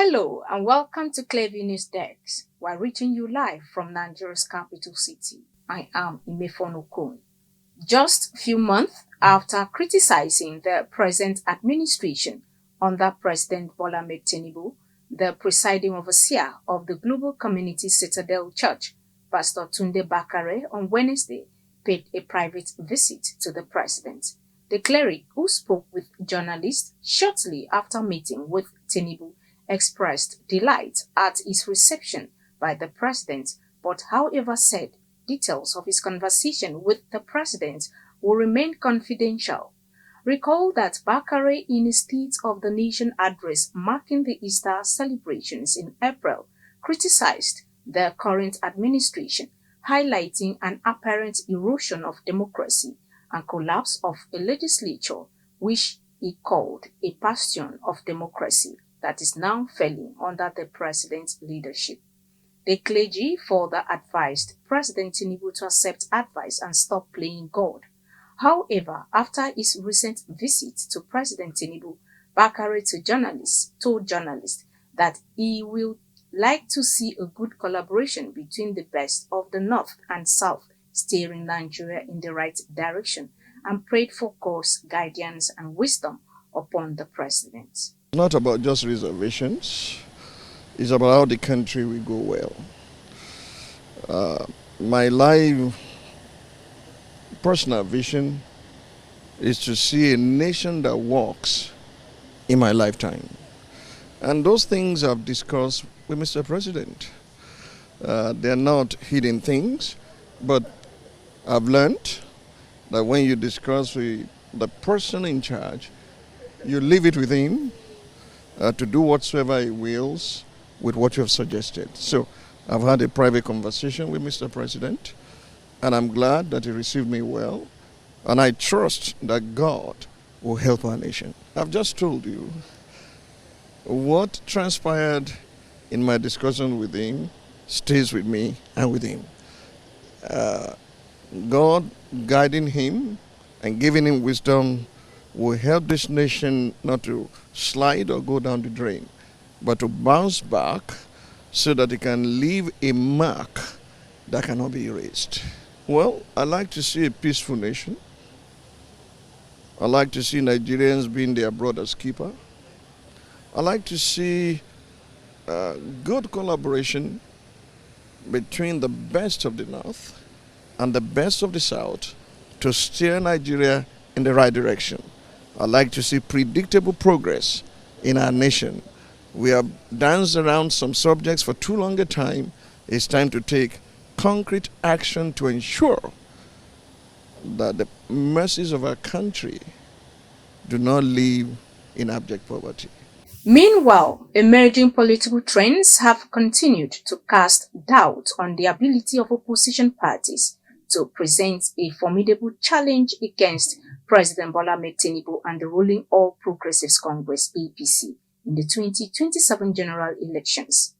Hello and welcome to News Desk. We're reaching you live from Nigeria's capital city. I am Okon. Just a few months after criticizing the present administration under President Bola Ahmed Tinubu, the presiding overseer of the Global Community Citadel Church, Pastor Tunde Bakare, on Wednesday paid a private visit to the president. The cleric, who spoke with journalists shortly after meeting with Tinubu, expressed delight at his reception by the president, but however said details of his conversation with the president will remain confidential. Recall that Bakare, in his State of the Nation address marking the Easter celebrations in April, criticized the current administration, highlighting an apparent erosion of democracy and collapse of a legislature which he called a bastion of democracy that is now failing under the president's leadership. The clergy further advised President Tinubu to accept advice and stop playing God. However, after his recent visit to President Tinubu, Bakare told journalists that he will like to see a good collaboration between the best of the North and South, steering Nigeria in the right direction, and prayed for God's guidance and wisdom upon the president. It's not about just reservations. It's about how the country will go well. My life personal vision is to see a nation that works in my lifetime. And those things I've discussed with Mr. President. They're not hidden things, but I've learned that when you discuss with the person in charge, you leave it with him to do whatsoever he wills with what you have suggested. So I've had a private conversation with Mr. President, and I'm glad that he received me well, and I trust that God will help our nation. I've just told you what transpired in my discussion with him stays with me and with him. God guiding him and giving him wisdom will help this nation not to slide or go down the drain, but to bounce back so that it can leave a mark that cannot be erased. Well, I like to see a peaceful nation. I like to see Nigerians being their brother's keeper. I like to see good collaboration between the best of the North and the best of the South to steer Nigeria in the right direction. I like to see predictable progress in our nation. We have danced around some subjects for too long a time. It's time to take concrete action to ensure that the mercies of our country do not live in abject poverty. Meanwhile, emerging political trends have continued to cast doubt on the ability of opposition parties to present a formidable challenge against President Bola Ahmed Tinubu and the ruling All Progressives Congress (APC) in the 2027 general elections.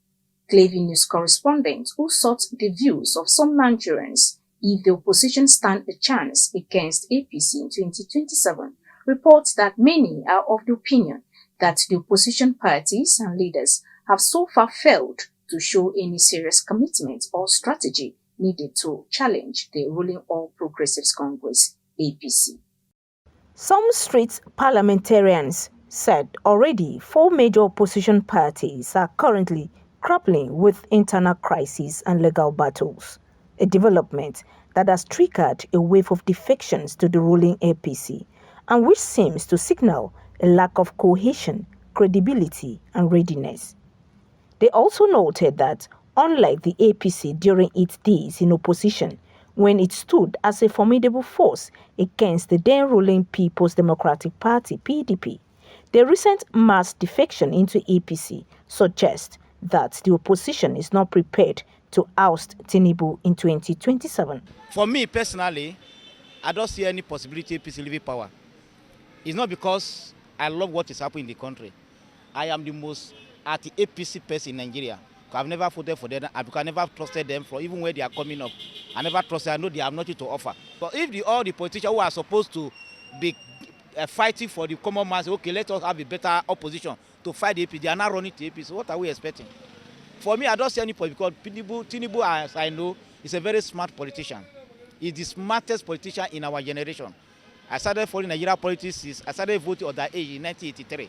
News correspondent who sought the views of some Nigerians if the opposition stand a chance against APC in 2027 reports that many are of the opinion that the opposition parties and leaders have so far failed to show any serious commitment or strategy needed to challenge the ruling All Progressives Congress (APC). Some street parliamentarians said already 4 major opposition parties are currently grappling with internal crises and legal battles, a development that has triggered a wave of defections to the ruling APC and which seems to signal a lack of cohesion, credibility, and readiness. They also noted that, unlike the APC during its days in opposition, when it stood as a formidable force against the then-ruling People's Democratic Party (PDP), the recent mass defection into APC suggests that the opposition is not prepared to oust Tinubu in 2027. For me personally, I don't see any possibility of APC leaving power. It's not because I love what is happening in the country. I am the most anti-APC person in Nigeria. I've never voted for them. I never trusted them for even where they are coming up. I never trusted. I know they have nothing to offer. But if all the politicians who are supposed to be fighting for the common man say, okay, let us have a better opposition, to fight the APC. They are not running to APC. What are we expecting? For me, I don't see any point because Tinubu, as I know, is a very smart politician. He's the smartest politician in our generation. I started following Nigeria politics. I started voting at that age in 1983.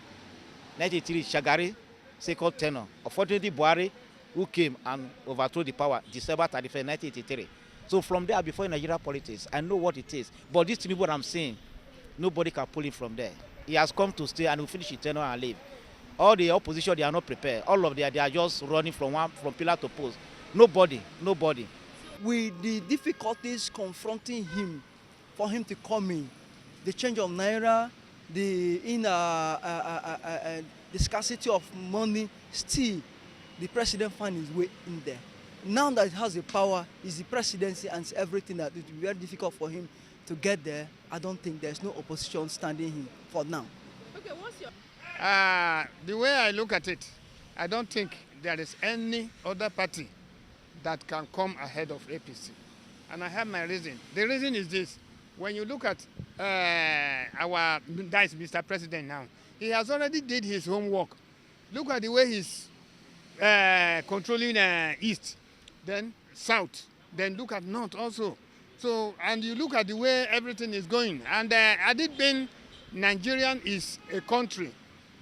1983, Shagari, second tenor. Unfortunately, Buhari, who came and overthrew the power December 31, 1983. So from there, before Nigeria politics, I know what it is. But this Tinubu I'm saying, nobody can pull him from there. He has come to stay and will finish his tenure and leave. All the opposition, they are not prepared. All of them, they are just running from pillar to post. Nobody. With the difficulties confronting him, for him to come in, the change of naira, the scarcity of money, still the president found his way in there. Now that he has the power, is the presidency and everything, that it will be very difficult for him to get there. I don't think there's no opposition standing him for now. Okay, what's your... The way I look at it, I don't think there is any other party that can come ahead of APC. And I have my reason. The reason is this. When you look at that's Mr. President now, he has already did his homework. Look at the way he's controlling East, then South, then look at North also. So, and you look at the way everything is going. And had it been Nigerian is a country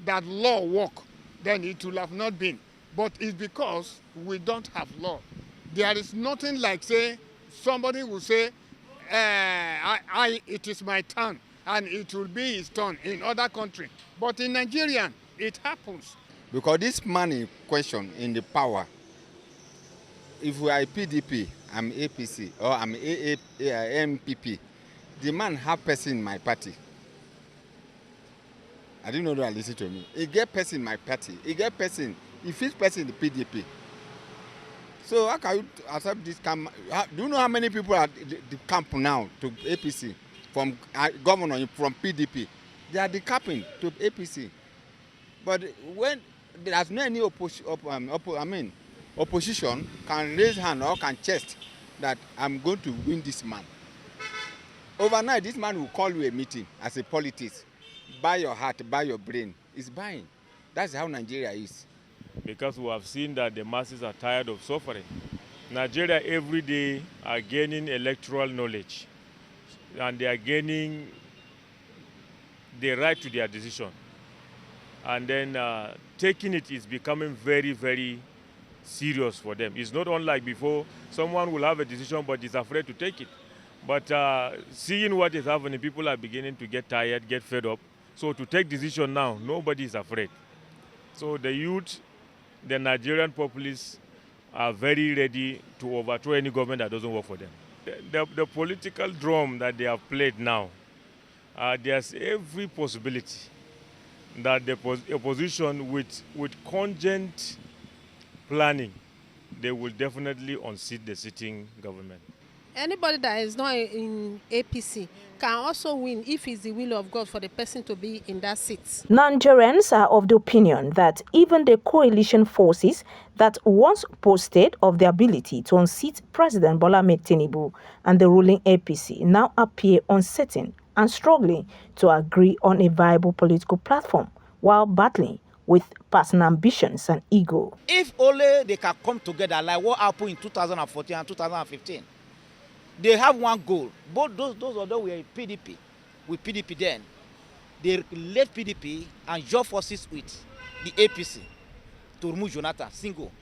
that law work, then it will have not been. But it's because we don't have law. There is nothing like, say, somebody will say, it is my turn, and it will be his turn in other country. But in Nigeria, it happens. Because this money question in the power, if we are PDP, I'm APC, or I'm MPP, the man have person in my party. I didn't know that. Listen to me. He get person in my party. He get person. He feels person in the PDP. So how can you accept this camp? Do you know how many people are the camp now to APC from governor from PDP? They are decamping to APC. But when there's no any opposition can raise hand or can chest that I'm going to win this man. Overnight, this man will call you a meeting as a politics. Buy your heart, buy your brain. It's buying. That's how Nigeria is. Because we have seen that the masses are tired of suffering. Nigeria every day are gaining electoral knowledge, and they are gaining the right to their decision. And then taking it is becoming very, very serious for them. It's not unlike before, someone will have a decision but is afraid to take it. But seeing what is happening, people are beginning to get tired, get fed up. So to take decision now, nobody is afraid. So the youth, the Nigerian populists are very ready to overthrow any government that doesn't work for them. The political drum that they have played now, there's every possibility that the opposition with congent planning, they will definitely unseat the sitting government. Anybody that is not in APC can also win if it's the will of God for the person to be in that seat. Nigerians are of the opinion that even the coalition forces that once boasted of the ability to unseat President Bola Ahmed Tinubu and the ruling APC now appear uncertain and struggling to agree on a viable political platform while battling with personal ambitions and ego. If only they can come together like what happened in 2014 and 2015. They have one goal. Both those of them were in PDP, with PDP then. They left PDP and joined forces with the APC to remove Jonathan, single.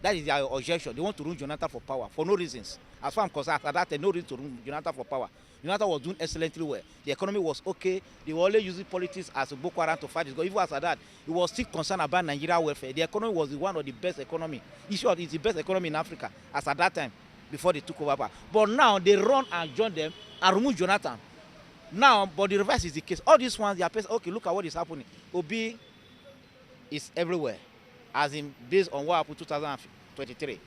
That is their objection. They want to remove Jonathan for power, for no reasons. As far as I'm concerned, at that time, no reason to remove Jonathan for power. Jonathan was doing excellently well. The economy was okay. They were only using politics as a Boko Haram to fight this. Even after that, he was still concerned about Nigeria welfare. The economy was one of the best economy. In short, it's the best economy in Africa, as at that time, before they took over. But now they run and join them and remove Jonathan. Now, but the reverse is the case. All these ones, they are okay, look at what is happening. Obi is everywhere, as in based on what happened in 2023.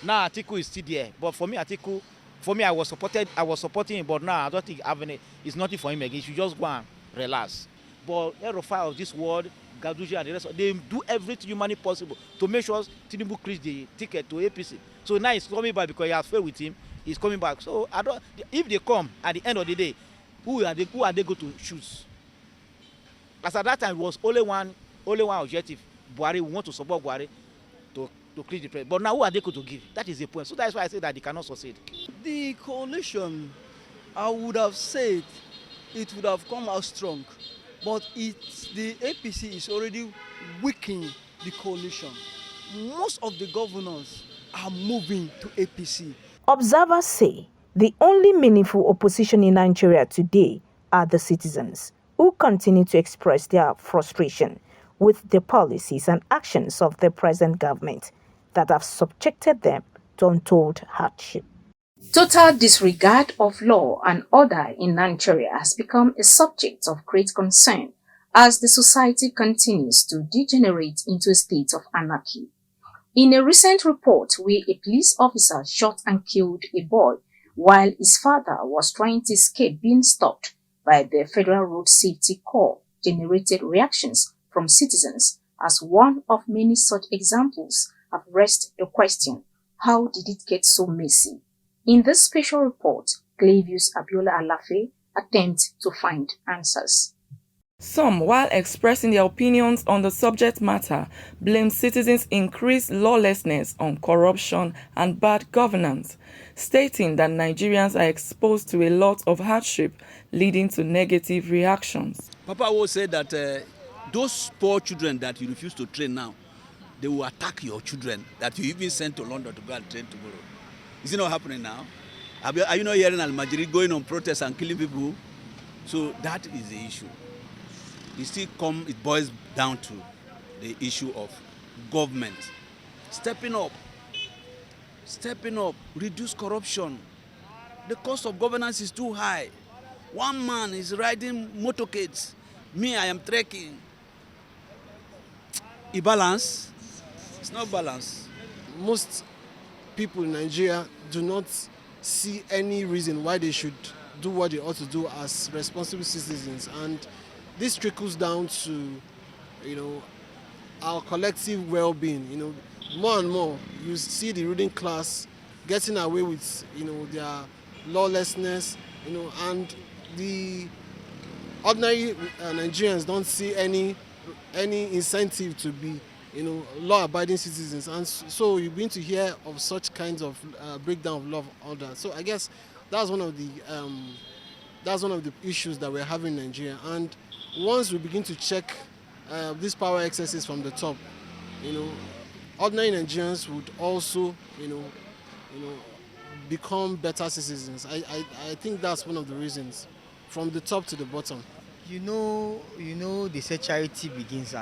Now Atiku is still there. But for me, Atiku, I was supporting him, but now I don't think having it's nothing for him again. He should just go and relax. But Erofai of this world, Gaduji and the rest, they do everything humanly possible to make sure Tinubu clears the ticket to APC. So now he's coming back because he has failed with him. He's coming back. So I don't. If they come at the end of the day, who are they going to choose? As at that time, it was only only one objective. Buhari, we want to support Buhari to create the president. But now who are they going to give? That is the point. So that's why I say that they cannot succeed. The coalition, I would have said it would have come out strong, but the APC is already weakening the coalition. Most of the governors are moving to APC. Observers say the only meaningful opposition in Nigeria today are the citizens, who continue to express their frustration with the policies and actions of the present government that have subjected them to untold hardship. Total disregard of law and order in Nigeria has become a subject of great concern as the society continues to degenerate into a state of anarchy. In a recent report where a police officer shot and killed a boy while his father was trying to escape being stopped by the Federal Road Safety Corps, generated reactions from citizens as one of many such examples have raised the question, how did it get so messy? In this special report, Clavius Abiola Alafe attempts to find answers. Some, while expressing their opinions on the subject matter, blame citizens' increased lawlessness on corruption and bad governance, stating that Nigerians are exposed to a lot of hardship, leading to negative reactions. Papa will say that those poor children that you refuse to train now, they will attack your children that you even sent to London to go and train tomorrow. Is it not happening now? Are you not hearing Al-Majiri going on protests and killing people? So that is the issue. It boils down to the issue of government stepping up, reduce corruption. The cost of governance is too high. One man is riding motorcades. Me, I am trekking. Balance? It's not balance. Most people in Nigeria do not see any reason why they should do what they ought to do as responsible citizens, and this trickles down to, our collective well-being. More and more, you see the ruling class getting away with, their lawlessness, and the ordinary Nigerians don't see any incentive to be, law-abiding citizens, and so you begin to hear of such kinds of breakdown of law of order. So I guess that's one of the issues that we're having in Nigeria. And once we begin to check these power excesses from the top, ordinary Nigerians would also, become better citizens. I think that's one of the reasons, from the top to the bottom. They say charity begins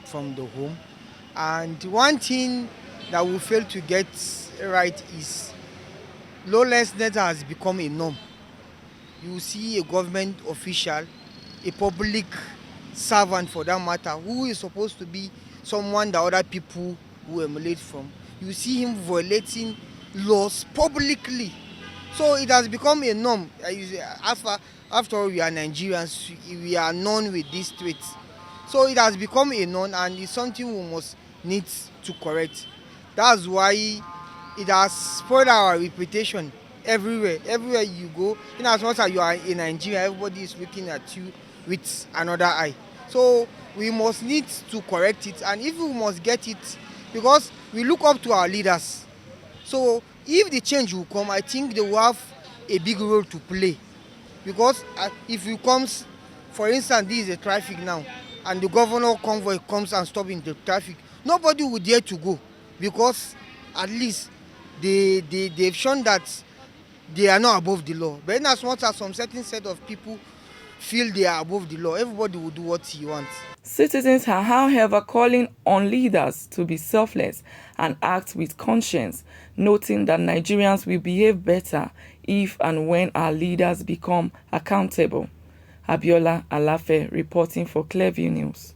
from the home. And one thing that we fail to get right is lawlessness has become a norm. You see a government official, a public servant for that matter, who is supposed to be someone that other people will emulate from. You see him violating laws publicly. So it has become a norm. After all, we are Nigerians, we are known with these traits. So it has become a norm, and it's something we must need to correct. That's why it has spoiled our reputation everywhere. Everywhere you go, in as much as you are in Nigeria, everybody is looking at you with another eye. So we must need to correct it, and if we must get it, because we look up to our leaders. So if the change will come, I think they will have a big role to play. Because if it comes, for instance, this is a traffic now, and the governor convoy comes and stops in the traffic, nobody would dare to go, because at least they've shown that they are not above the law. But in as much as some certain set of people feel they are above the law, everybody will do what he wants. Citizens are, however, calling on leaders to be selfless and act with conscience, noting that Nigerians will behave better if and when our leaders become accountable. Abiola Alafe reporting for Clearview News.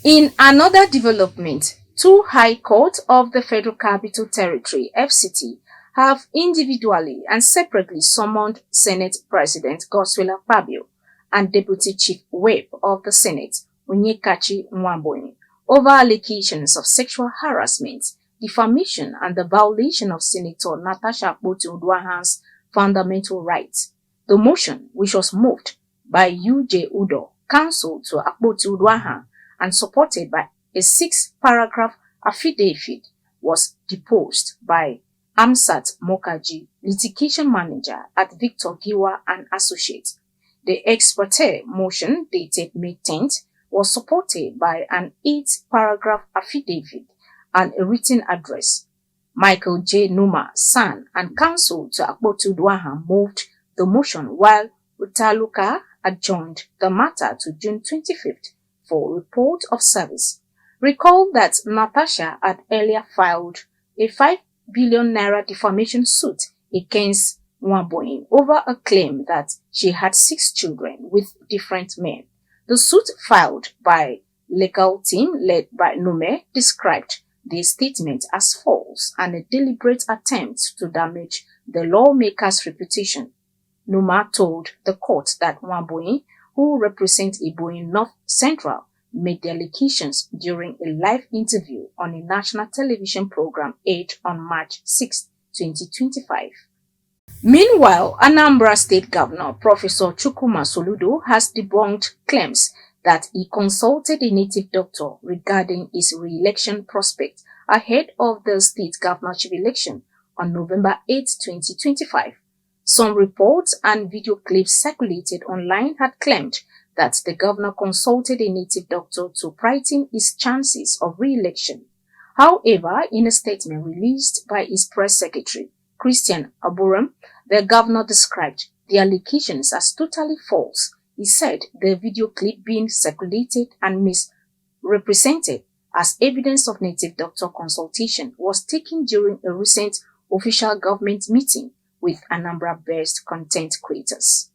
In another development, two High Courts of the Federal Capital Territory, FCT, have individually and separately summoned Senate President Godswill Akpabio and Deputy Chief Whip of the Senate, Nwaebonyi, over allegations of sexual harassment, defamation, and the violation of Senator Natasha Akpoti-Uduaghan's fundamental rights. The motion, which was moved by U.J. Udo, counsel to Akpoti-Uduaghan, and supported by a 6-paragraph affidavit, was deposed by Amsat Mokaji, litigation manager at Victor Giwa and Associates. The ex parte motion, dated May 10th, was supported by an 8-paragraph affidavit and a written address. Michael J. Numa, son and counsel to Akpabio Dwaha, moved the motion, while Utaluka adjourned the matter to June 25th for report of service. Recall that Natasha had earlier filed a 5 billion naira defamation suit against Nwaebonyi over a claim that she had 6 children with different men. The suit, filed by legal team led by Nume, described the statement as false and a deliberate attempt to damage the lawmaker's reputation. Numa told the court that Nwaebonyi, who represents Ebonyi North Central, made the allegations during a live interview on a national television program aired on March 6, 2025. Meanwhile, Anambra State Governor Professor Chukwuma Soludo has debunked claims that he consulted a native doctor regarding his re-election prospect ahead of the state governorship election on November 8, 2025. Some reports and video clips circulated online had claimed that the governor consulted a native doctor to brighten his chances of re-election. However, in a statement released by his press secretary, Christian Aburam, the governor described the allegations as totally false. He said the video clip being circulated and misrepresented as evidence of native doctor consultation was taken during a recent official government meeting with Anambra-based content creators.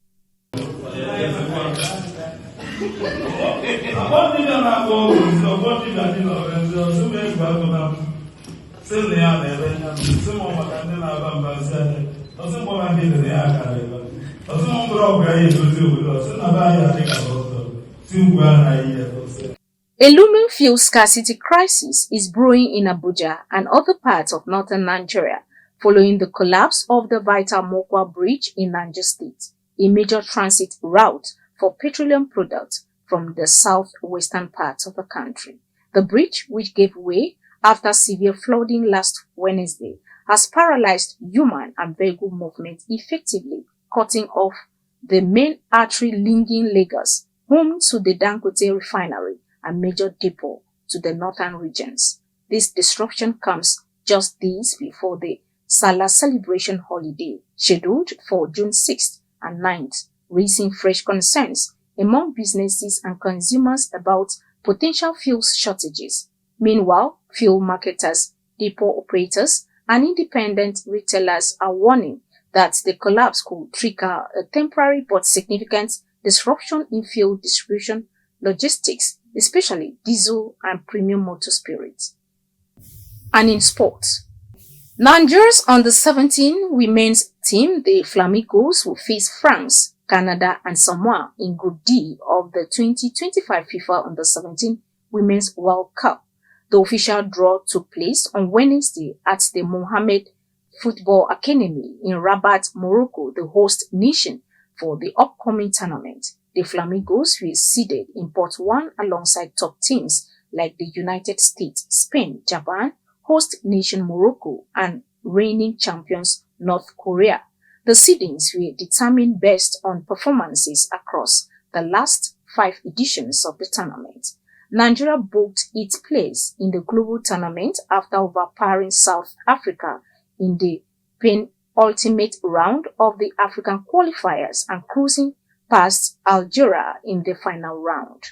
A looming fuel scarcity crisis is brewing in Abuja and other parts of northern Nigeria following the collapse of the vital Mokwa Bridge in Niger State, a major transit route for petroleum products from the southwestern part of the country. The bridge, which gave way after severe flooding last Wednesday, has paralyzed human and vehicle movement, effectively cutting off the main artery linking Lagos, home to the Dangote refinery and major depot, to the northern regions. This disruption comes just days before the Salah celebration holiday, scheduled for June 6th and 9th, raising fresh concerns among businesses and consumers about potential fuel shortages. Meanwhile, fuel marketers, depot operators, and independent retailers are warning that the collapse could trigger a temporary but significant disruption in fuel distribution logistics, especially diesel and premium motor spirits. And in sports, Nigeria's under-17 women's team, the Flamingos, will face France, Canada, and Samoa in Group D of the 2025 FIFA Under-17 Women's World Cup. The official draw took place on Wednesday at the Mohammed Football Academy in Rabat, Morocco, the host nation for the upcoming tournament. The Flamingos were seeded in Pot 1 alongside top teams like the United States, Spain, Japan, host nation Morocco, and reigning champions North Korea. The seedings were determined based on performances across the last 5 editions of the tournament. Nigeria booked its place in the global tournament after overpowering South Africa in the penultimate round of the African qualifiers and cruising past Algeria in the final round.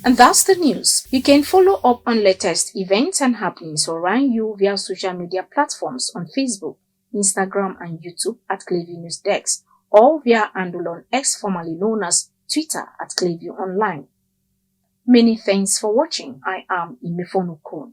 And that's the news. You can follow up on latest events and happenings around you via social media platforms on Facebook, Instagram, and YouTube at livenewsupdates, or via handle on X, formerly known as Twitter, at Online. Many thanks for watching. I am Imefonu Kun.